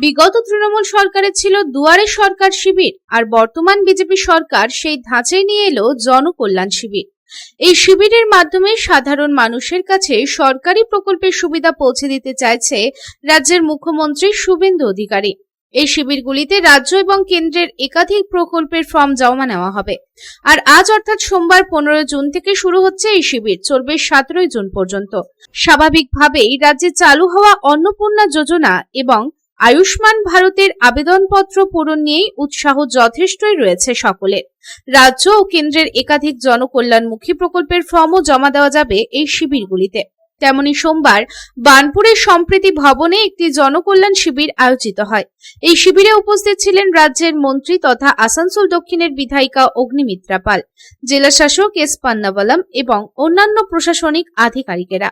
বিগত তৃণমূল সরকারের ছিল দুয়ারে সরকার শিবির, আর বর্তমান বিজেপি সরকার সেই ধাঁচাই নিয়ে এলো জনকল্যাণ শিবির। এই শিবিরের মাধ্যমে সাধারণ মানুষের কাছে সরকারি প্রকল্পের সুবিধা পৌঁছে দিতে চাইছে রাজ্যের মুখ্যমন্ত্রী শুভেন্দু অধিকারী। এই শিবিরগুলিতে রাজ্য এবং কেন্দ্রের একাধিক প্রকল্পের ফর্ম জমা নেওয়া হবে। আর আজ অর্থাৎ সোমবার 15 জুন থেকে শুরু হচ্ছে এই শিবির, চলবে 17 জুন পর্যন্ত। স্বাভাবিকভাবেই রাজ্যে চালু হওয়া অন্নপূর্ণা যোজনা এবং আয়ুষ্মান ভারতের আবেদনপত্র পূরণ নিয়েই উৎসাহ যথেষ্টই রয়েছে সকলের। রাজ্য ও কেন্দ্রের একাধিক জনকল্যাণমুখী প্রকল্পের ফর্মও জমা দেওয়া যাবে এই শিবিরগুলিতে। তেমনি সোমবার বার্নপুরের সম্প্রীতি ভবনে একটি জনকল্যাণ শিবির আয়োজিত হয়। এই শিবিরে উপস্থিত ছিলেন রাজ্যের মন্ত্রী তথা আসানসোল দক্ষিণের বিধায়িকা অগ্নিমিত্রা পাল, জেলা শাসক এস পান্নাবালাম এবং অন্যান্য প্রশাসনিক আধিকারিকেরা।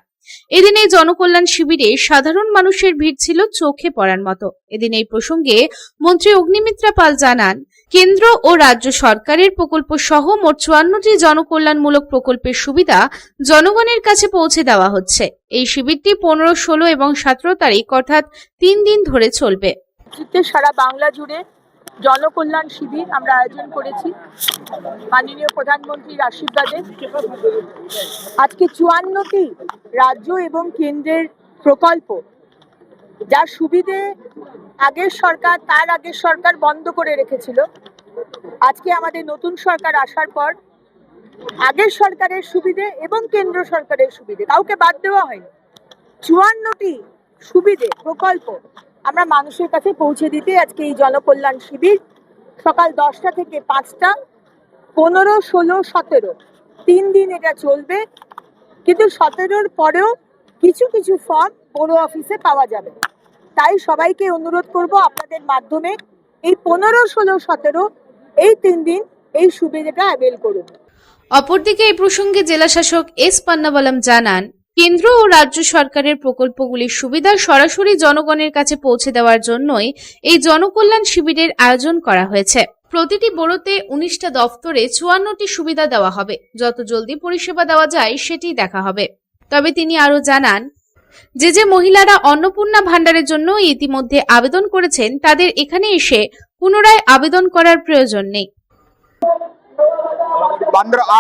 এদিন এই জনকল্যাণ শিবিরে সাধারণ মানুষের ভিড় ছিল চোখে পড়ার মতো। এদিন এই প্রসঙ্গে মন্ত্রী অগ্নিমিত্রা পাল জানান, কেন্দ্র ও রাজ্য সরকারের প্রকল্প সহ মোট 54টি জনকল্যাণমূলক প্রকল্পের সুবিধা জনগণের কাছে পৌঁছে দেওয়া হচ্ছে। এই শিবিরটি 15, 16 এবং 17 তারিখ অর্থাৎ 3 দিন ধরে চলবে। সারা বাংলা জুড়ে জনকল্যাণ শিবির আমরা আয়োজন করেছি মাননীয় প্রধানমন্ত্রীর আশীর্বাদে। আজকে 54টি রাজ্য এবং কেন্দ্রের প্রকল্প, যার সুবিধে আগের সরকার বন্ধ করে রেখেছিল। আজকে আমাদের নতুন সরকার আসার পর আগের সরকারের সুবিধে এবং কেন্দ্র সরকারের সুবিধে কাউকে বাদ দেওয়া হয়নি। 54টি সুবিধে প্রকল্প আমরা মানুষের কাছে পৌঁছে দিতে আজকে এই জনকল্যাণ শিবির সকাল 10টা থেকে 5টা, 15, 16, 17 3 দিন এটা চলবে। কিন্তু 17-র পরেও কিছু কিছু ফর্ম বড় অফিসে পাওয়া যাবে। তাই সবাইকে অনুরোধ করব আপনাদের মাধ্যমে এই 15, 16, 17 এই 3 দিন এই সুবিধাটা অ্যাভেল করুন। অপরদিকে এই প্রসঙ্গে জেলা শাসক এস পান্নাবালাম জানান, কেন্দ্র ও রাজ্য সরকারের প্রকল্পগুলির সুবিধা সরাসরি জনগণের কাছে পৌঁছে দেওয়ার জন্যই এই জনকল্যাণ শিবিরের আয়োজন করা হয়েছে। প্রতিটি বোরোতে 19টা দফতরে 54টি সুবিধা দেওয়া হবে। যত জলদি পরিষেবা দেওয়া যায় সেটি দেখা হবে। তবে তিনি আরো জানান, যে মহিলারা অন্নপূর্ণা ভান্ডারের জন্য ইতিমধ্যে আবেদন করেছেন তাদের এখানে এসে পুনরায় আবেদন করার প্রয়োজন নেই।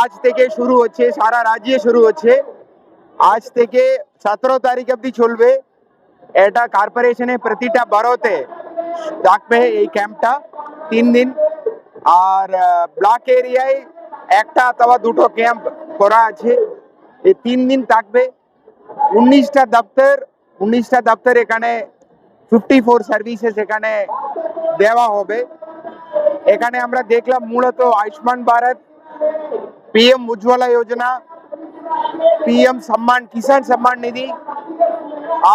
আজ থেকে শুরু হচ্ছে, সারা রাজ্যে শুরু হচ্ছে। আজ থেকে 17 তারিখ অবধি চলবে। এটা কর্পোরেশনের প্রতিটা বরোতে থাকবে এই ক্যাম্পটা 3 দিন। আর ব্লক এরিয়ায় একটা অথবা দুটো ক্যাম্প করা আছে। এই 3 দিন থাকবে। 19টা দপ্তর এখানে 54 সার্ভিসেস এখানে দেওয়া হবে। এখানে আমরা দেখলাম মূলত আয়ুষ্মান ভারত, PM উজ্জ্বলা যোজনা, PM সম্মান, কিষাণ সম্মান নিধি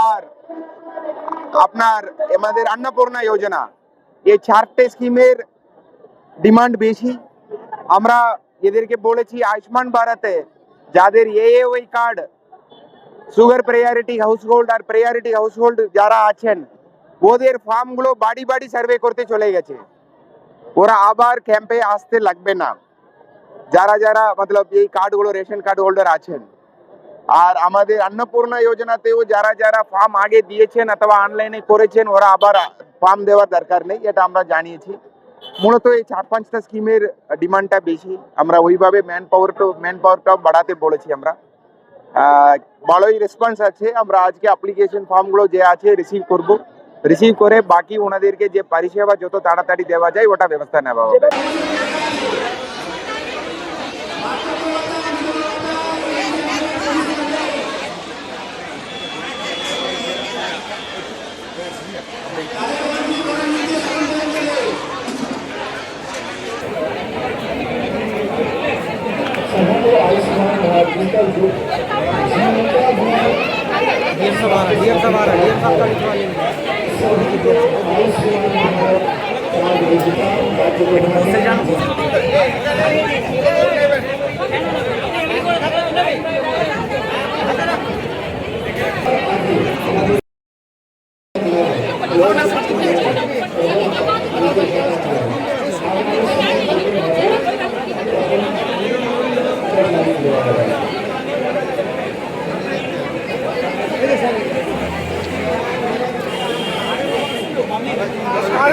আর আপনার আমাদের অন্নপূর্ণা যোজনা, এই 4টে স্কিমের ডিমান্ড বেশি। আমরা এদেরকে বলেছি আয়ুষ্মান ভারতে যাদের AAY card, sugar priority household আর প্রায়োরিটি হাউসহোল্ড যারা আছেন ওদের ফর্মগুলো বাড়ি বাড়ি সার্ভে করতে চলে গেছে। ওরা আবার ক্যাম্পে আসতে লাগবে না, যারা মতলব এই কার্ডগুলো রেশন কার্ড হোল্ডার আছেন। আর আমাদের অন্নপূর্ণা যোজনাতেও যারা ফর্ম আগে দিয়েছেন অথবা অনলাইনে করেছেন ওরা আবার ফর্ম দেওয়ার দরকার নেই, এটা আমরা জানিয়েছি। মূলত এই 4-5টা স্কিমের ডিমান্ডটা বেশি। আমরা ওইভাবে ম্যান পাওয়ারটাও বাড়াতে বলেছি। আমরা ভালোই রেসপন্স আছে। আমরা আজকে অ্যাপ্লিকেশন ফর্মগুলো যে আছে রিসিভ করে বাকি ওনাদেরকে যে পরিষেবা যত তাড়াতাড়ি দেওয়া যায় ওটা ব্যবস্থা নেওয়া হবে।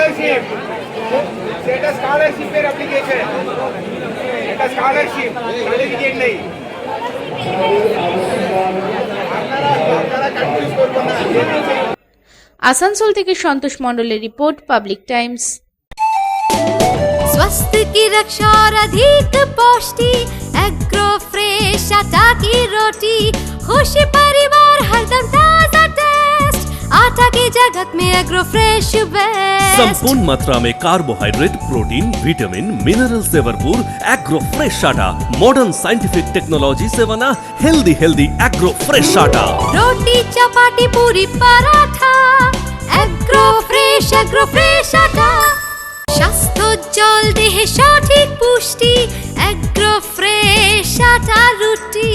স্কলারশিপ সেটা স্কলারশিপের অ্যাপ্লিকেশন, এটা স্কলারশিপ, সার্টিফিকেট নেই। আপনারা কনফিউজ করবেন না। আসানসোল থেকে সন্তোষ মণ্ডলের রিপোর্ট, পাবলিক টাইমস। स्वास्थ्य की रक्षा और अधिक पौष्टि एग्रो फ्रेश आटा की रोटी, खुशी परिवार हरदम ताजा टेस्ट, आटा की जगत में एग्रो फ्रेश बेस्ट। संपूर्ण मात्रा में कार्बोहाइड्रेट, प्रोटीन, विटामिन, मिनरल से भरपूर एग्रो फ्रेश आटा, मॉडर्न साइंटिफिक टेक्नोलॉजी से बना हेल्दी एग्रो फ्रेश आटा। रोटी चपाटी पूरी पराठा, एग्रो फ्रेश आटा। স্বাস্থ্য জল দেহে সঠিক পুষ্টি, এগ্রো ফ্রেশ আটা রুটি।